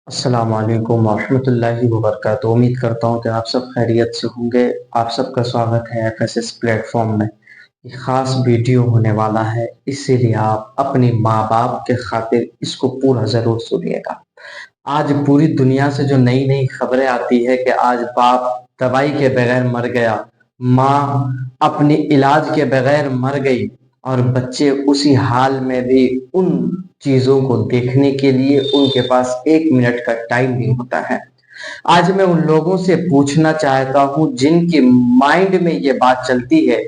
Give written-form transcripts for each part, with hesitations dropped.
السلام علیکم ورحمۃ اللہ وبرکاتہ۔ امید کرتا ہوں کہ آپ سب خیریت سے ہوں گے۔ آپ سب کا سواگت ہے FSS پلیٹ فارم میں۔ ایک خاص ویڈیو ہونے والا ہے، اسی لیے آپ اپنی ماں باپ کے خاطر اس کو پورا ضرور سنیے گا۔ آج پوری دنیا سے جو نئی نئی خبریں آتی ہے کہ آج باپ دوائی کے بغیر مر گیا، ماں اپنی علاج کے بغیر مر گئی، اور بچے اسی حال میں بھی ان چیزوں کو دیکھنے کے لیے ان کے پاس 1 منٹ کا ٹائم نہیں ہوتا ہے۔ آج میں ان لوگوں سے پوچھنا چاہتا ہوں جن کی مائنڈ میں یہ بات چلتی ہے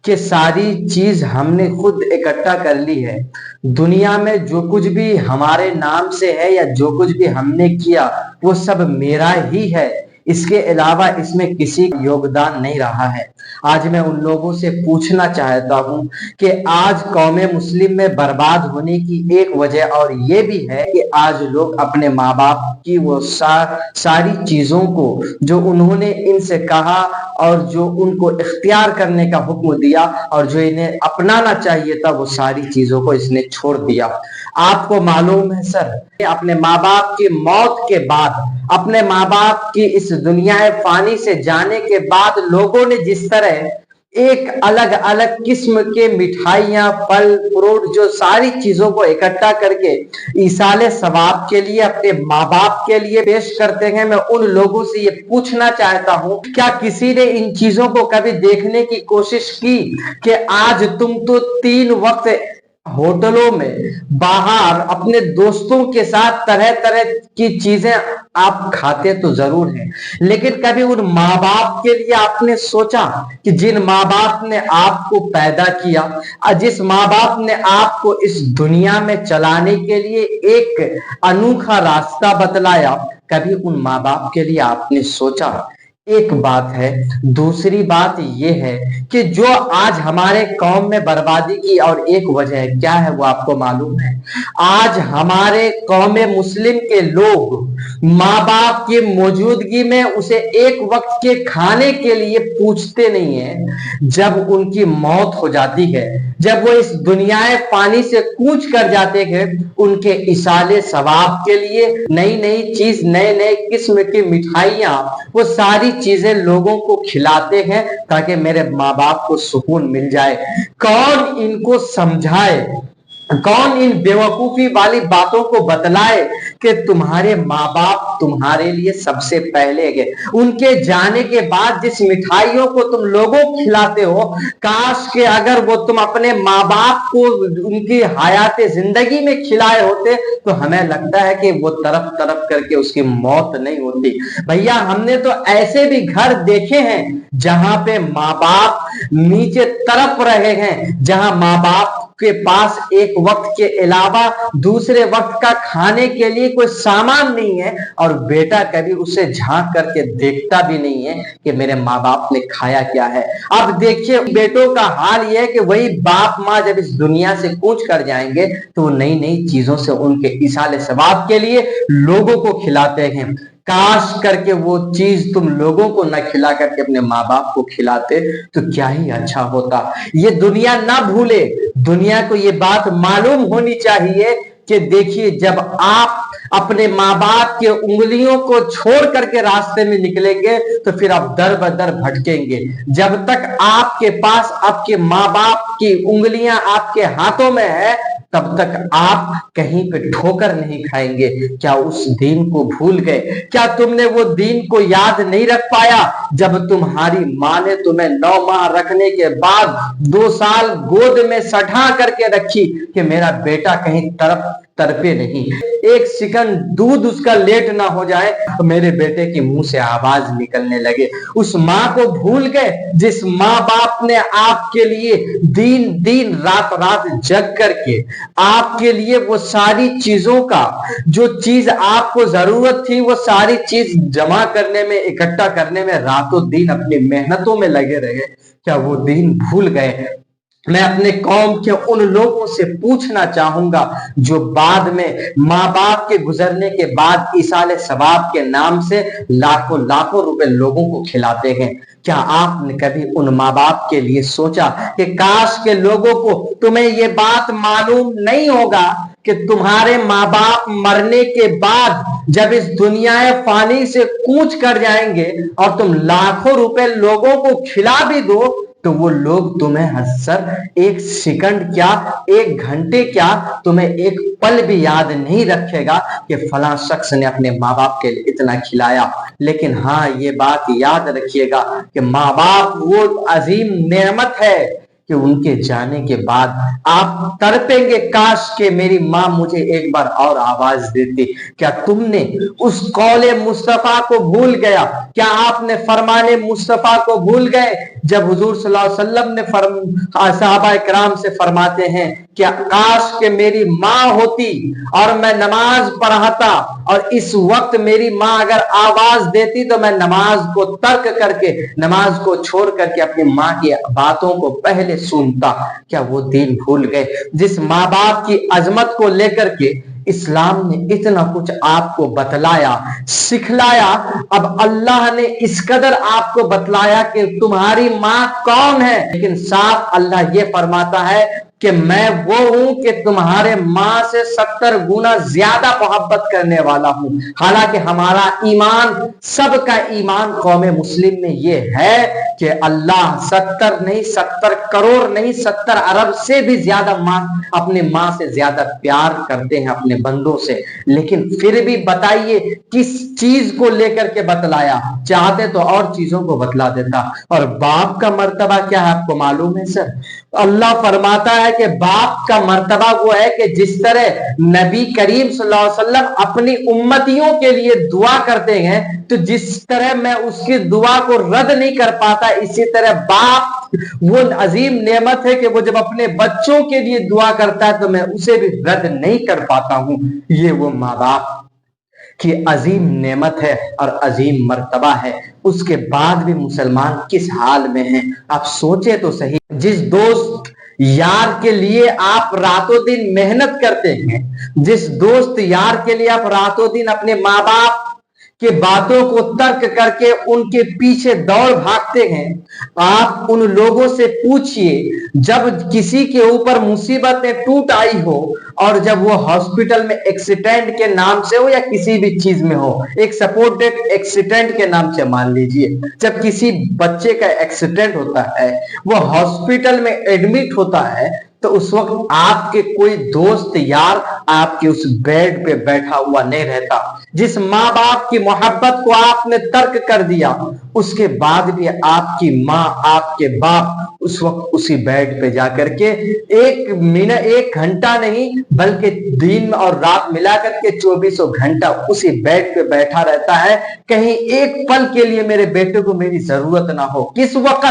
کہ ساری چیز ہم نے خود اکٹھا کر لی ہے، دنیا میں جو کچھ بھی ہمارے نام سے ہے یا جو کچھ بھی ہم نے کیا وہ سب میرا ہی ہے، اس کے علاوہ اس میں کسی کا یوگدان نہیں رہا ہے۔ آج میں ان لوگوں سے پوچھنا چاہتا ہوں کہ آج قوم مسلم میں برباد ہونے کی ایک وجہ اور یہ بھی ہے کہ آج لوگ اپنے ماں باپ کی وہ ساری چیزوں کو جو انہوں نے ان سے کہا اور جو ان کو اختیار کرنے کا حکم دیا اور جو انہیں اپنانا چاہیے تھا وہ ساری چیزوں کو اس نے چھوڑ دیا۔ آپ کو معلوم ہے سر، اپنے ماں باپ کی موت کے بعد، اپنے ماں باپ کی اس دنیا فانی سے جانے کے بعد لوگوں نے جس طرح ایک الگ الگ قسم کے مٹھائیاں، پھل فروٹ، جو ساری چیزوں کو اکٹھا کر کے ایصال ثواب کے لیے اپنے ماں باپ کے لیے پیش کرتے ہیں، میں ان لوگوں سے یہ پوچھنا چاہتا ہوں کیا کسی نے ان چیزوں کو کبھی دیکھنے کی کوشش کی کہ آج تم تو 3 وقت ہوٹلوں میں باہر اپنے دوستوں کے ساتھ طرح طرح کی چیزیں آپ کھاتے تو ضرور ہیں، لیکن کبھی ان ماں باپ کے لیے آپ نے سوچا کہ جن ماں باپ نے آپ کو پیدا کیا، جس ماں باپ نے آپ کو اس دنیا میں چلانے کے لیے ایک انوکھا راستہ بتلایا، کبھی ان ماں باپ کے لیے آپ نے سوچا؟ ایک بات ہے۔ دوسری بات یہ ہے کہ جو آج ہمارے قوم میں بربادی کی اور ایک وجہ ہے، کیا ہے وہ آپ کو معلوم ہے؟ آج ہمارے قوم مسلم کے لوگ ماں باپ کی موجودگی میں اسے ایک وقت کے کھانے کے لیے پوچھتے نہیں ہیں۔ جب ان کی موت ہو جاتی ہے، جب وہ اس دنیا فانی سے کوچ کر جاتے ہیں، ان کے ایصال ثواب کے لیے نئی نئی چیز، نئے نئے قسم کی مٹھائیاں، وہ ساری چیزیں لوگوں کو کھلاتے ہیں تاکہ میرے ماں باپ کو سکون مل جائے۔ کون ان کو سمجھائے، کون ان بیوقوفی والی باتوں کو بتلائے کہ تمہارے ماں باپ تمہارے لیے سب سے پہلے گئے؟ ان کے جانے کے بعد جس مٹھائیوں کو تم لوگوں کو کھلاتے ہو، کاش کہ اگر وہ تم اپنے ماں باپ کو ان کی حیات زندگی میں کھلائے ہوتے تو ہمیں لگتا ہے کہ وہ طرف طرف کر کے اس کی موت نہیں ہوتی۔ بھیا ہم نے تو ایسے بھی گھر دیکھے ہیں جہاں پہ ماں باپ نیچے تڑپ رہے ہیں، جہاں ماں باپ کے پاس ایک وقت کے علاوہ دوسرے وقت کا کھانے کے لیے کوئی سامان نہیں ہے، اور بیٹا کبھی اسے جھانک کر کے دیکھتا بھی نہیں ہے کہ میرے ماں باپ نے کھایا کیا ہے۔ اب دیکھیے بیٹوں کا حال یہ ہے کہ وہی باپ ماں جب اس دنیا سے کوچ کر جائیں گے تو وہ نئی نئی چیزوں سے ان کے ایصال ثواب کے لیے لوگوں کو کھلاتے ہیں۔ کاش کر کے وہ چیز تم لوگوں کو نہ کھلا کر کے اپنے ماں باپ کو کھلاتے تو کیا ہی اچھا ہوتا۔ یہ دنیا نہ بھولے، دنیا کو یہ بات معلوم ہونی چاہیے کہ دیکھیے جب آپ اپنے ماں باپ کے انگلیوں کو چھوڑ کر کے راستے میں نکلیں گے تو پھر آپ در بدر بھٹکیں گے۔ جب تک آپ کے پاس آپ کے ماں باپ کی انگلیاں آپ کے ہاتھوں میں ہے تب تک آپ کہیں پہ ٹھوکر نہیں کھائیں گے۔ کیا اس دین کو بھول گئے؟ کیا تم نے وہ دین کو یاد نہیں رکھ پایا جب تمہاری ماں نے تمہیں 9 ماہ رکھنے کے بعد 2 سال گود میں سٹھا کر کے رکھی کہ میرا بیٹا کہیں تڑپے نہیں، ایک سیکنڈ دودھ اس کا لیٹ نہ ہو جائے تو میرے بیٹے کے منہ سے آواز نکلنے لگے۔ اس ماں کو بھول گئے جس ماں باپ نے آپ کے لیے دین رات رات جگ کر کے آپ کے لیے وہ ساری چیزوں کا جو چیز آپ کو ضرورت تھی وہ ساری چیز جمع کرنے میں، اکٹھا کرنے میں راتوں دن اپنی محنتوں میں لگے رہے۔ کیا وہ دین بھول گئے؟ میں اپنے قوم کے ان لوگوں سے پوچھنا چاہوں گا جو بعد میں ماں باپ کے گزرنے کے بعد ایصال ثواب کے نام سے لاکھوں لاکھوں روپے لوگوں کو کھلاتے ہیں، کیا آپ نے کبھی ان ماں باپ کے لیے سوچا کہ کاش کے لوگوں کو، تمہیں یہ بات معلوم نہیں ہوگا کہ تمہارے ماں باپ مرنے کے بعد جب اس دنیا فانی سے کوچ کر جائیں گے اور تم لاکھوں روپے لوگوں کو کھلا بھی دو تو وہ لوگ تمہیں حسر ایک سیکنڈ کیا ایک گھنٹے کیا تمہیں ایک پل بھی یاد نہیں رکھے گا کہ فلاں شخص نے اپنے ماں باپ کے لیے اتنا کھلایا۔ لیکن ہاں یہ بات یاد رکھیے گا کہ ماں باپ وہ عظیم نعمت ہے کہ ان کے جانے کے بعد آپ تڑپیں گے کاش کہ میری ماں مجھے ایک بار اور آواز دیتی۔ کیا تم نے اس قول مصطفیٰ کو بھول گیا؟ کیا آپ نے فرمان مصطفیٰ کو بھول گئے جب حضور صلی اللہ علیہ وسلم نے صحابہ کرام سے فرماتے ہیں کہ کاش کہ میری ماں ہوتی اور میں نماز پڑھاتا اور اس وقت میری ماں اگر آواز دیتی تو میں نماز کو ترک کر کے نماز کو چھوڑ کر کے اپنی ماں کی باتوں کو پہلے سنتا۔ کیا وہ دین بھول گئے جس ماں باپ کی عظمت کو لے کر کے اسلام نے اتنا کچھ آپ کو بتلایا سکھلایا؟ اب اللہ نے اس قدر آپ کو بتلایا کہ تمہاری ماں کون ہے، لیکن صاف اللہ یہ فرماتا ہے کہ میں وہ ہوں کہ تمہارے ماں سے 70 گنا زیادہ محبت کرنے والا ہوں۔ حالانکہ ہمارا ایمان، سب کا ایمان قوم مسلم میں یہ ہے کہ اللہ 70 نہیں 70 کروڑ نہیں 70 ارب سے بھی زیادہ اپنے ماں سے زیادہ پیار کرتے ہیں اپنے بندوں سے۔ لیکن پھر بھی بتائیے کس چیز کو لے کر کے بتلایا؟ چاہتے تو اور چیزوں کو بتلا دیتا۔ اور باپ کا مرتبہ کیا ہے آپ کو معلوم ہے سر؟ اللہ فرماتا ہے کہ باپ کا مرتبہ وہ ہے کہ جس طرح نبی کریم صلی اللہ علیہ وسلم اپنی امتیوں کے لیے دعا کرتے ہیں تو جس طرح میں اس کی دعا کو رد نہیں کر پاتا، اسی طرح باپ وہ عظیم نعمت ہے کہ وہ جب اپنے بچوں کے لیے دعا کرتا ہے تو میں اسے بھی رد نہیں کر پاتا ہوں۔ یہ وہ ماں باپ کی عظیم نعمت ہے اور عظیم مرتبہ ہے۔ اس کے بعد بھی مسلمان کس حال میں ہیں آپ سوچے تو صحیح۔ جس دوست یار کے لیے آپ راتوں دن محنت کرتے ہیں، جس دوست یار کے لیے آپ راتوں دن اپنے ماں باپ کے باتوں کو ترک کر کے ان کے پیچھے دوڑ بھاگتے ہیں، آپ ان لوگوں سے پوچھئے جب کسی کے اوپر مصیبتیں ٹوٹ آئی ہو اور جب وہ ہاسپٹل میں ایکسیڈنٹ کے نام سے ہو یا کسی بھی چیز میں ہو، ایک سپورٹڈ ایکسیڈنٹ کے نام سے مان لیجئے، جب کسی بچے کا ایکسیڈنٹ ہوتا ہے وہ ہاسپٹل میں ایڈمٹ ہوتا ہے تو اس وقت آپ کے کوئی دوست یار آپ کے اس بیڈ پہ بیٹھا ہوا نہیں رہتا۔ جس ماں باپ کی محبت کو آپ نے ترک کر دیا اس کے بعد بھی آپ کی ماں آپ کے باپ اس وقت اسی بیڈ پہ جا کر کے ایک گھنٹہ نہیں بلکہ دن اور رات ملا کر کے 24 گھنٹہ اسی بیڈ پہ بیٹھا رہتا ہے، کہیں ایک پل کے لیے میرے بیٹے کو میری ضرورت نہ ہو۔ کس وقت؟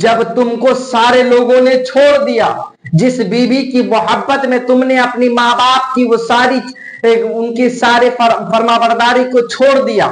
جب تم کو سارے لوگوں نے چھوڑ دیا، جس بیوی کی محبت میں تم نے اپنی ماں باپ کی وہ ساری ان کی سارے فرما برداری کو چھوڑ دیا،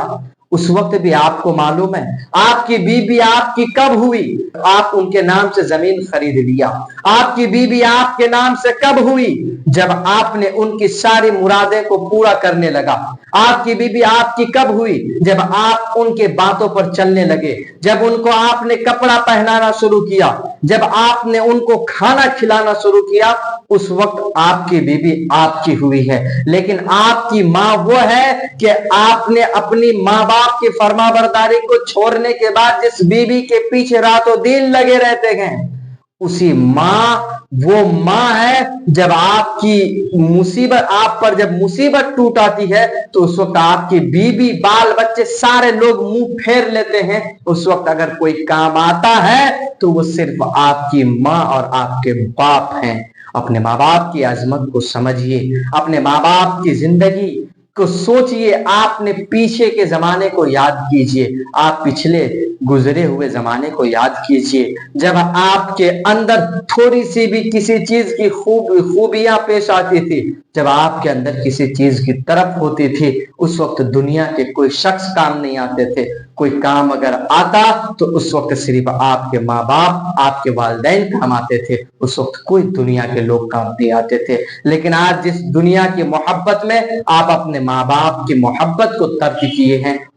اس وقت بھی آپ کو معلوم ہے آپ کی بیوی آپ کی کب ہوئی؟ آپ ان کے نام سے زمین خرید لیا۔ آپ کی بیوی آپ کے نام سے کب ہوئی؟ جب آپ نے ان کی ساری مرادیں کو پورا کرنے لگا۔ آپ کی بیوی آپ کی کب ہوئی؟ جب آپ ان کے باتوں پر چلنے لگے، جب ان کو آپ نے کپڑا پہنانا شروع کیا، جب آپ نے ان کو کھانا کھلانا شروع کیا، اس وقت آپ کی بیوی آپ کی ہوئی ہے۔ لیکن آپ کی ماں وہ ہے کہ آپ نے اپنی ماں باپ کی فرما برداری کو چھوڑنے کے بعد جس بیوی کے پیچھے راتوں دن لگے رہتے ہیں، اسی ماں وہ ماں ہے جب آپ کی مصیبت آپ پر جب مصیبت ٹوٹ آتی ہے تو اس وقت آپ کی بیوی بال بچے سارے لوگ منہ پھیر لیتے ہیں۔ اس وقت اگر کوئی کام آتا ہے تو وہ صرف آپ کی ماں اور آپ کے باپ ہیں۔ اپنے ماں باپ کی عظمت کو سمجھیے، اپنے ماں باپ کی زندگی کو سوچئے، آپ نے پیچھے کے زمانے کو یاد کیجئے، آپ پچھلے گزرے ہوئے زمانے کو یاد کیجئے، جب آپ کے اندر تھوڑی سی بھی کسی چیز کی خوبیاں پیش آتی تھی، جب آپ کے اندر کسی چیز کی طرف ہوتی تھی، اس وقت دنیا کے کوئی شخص کام نہیں آتے تھے۔ کوئی کام اگر آتا تو اس وقت صرف آپ کے ماں باپ آپ کے والدین کام آتے تھے، اس وقت کوئی دنیا کے لوگ کام نہیں آتے تھے۔ لیکن آج جس دنیا کی محبت میں آپ اپنے ماں باپ کی محبت کو ترک کیے ہیں،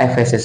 FSS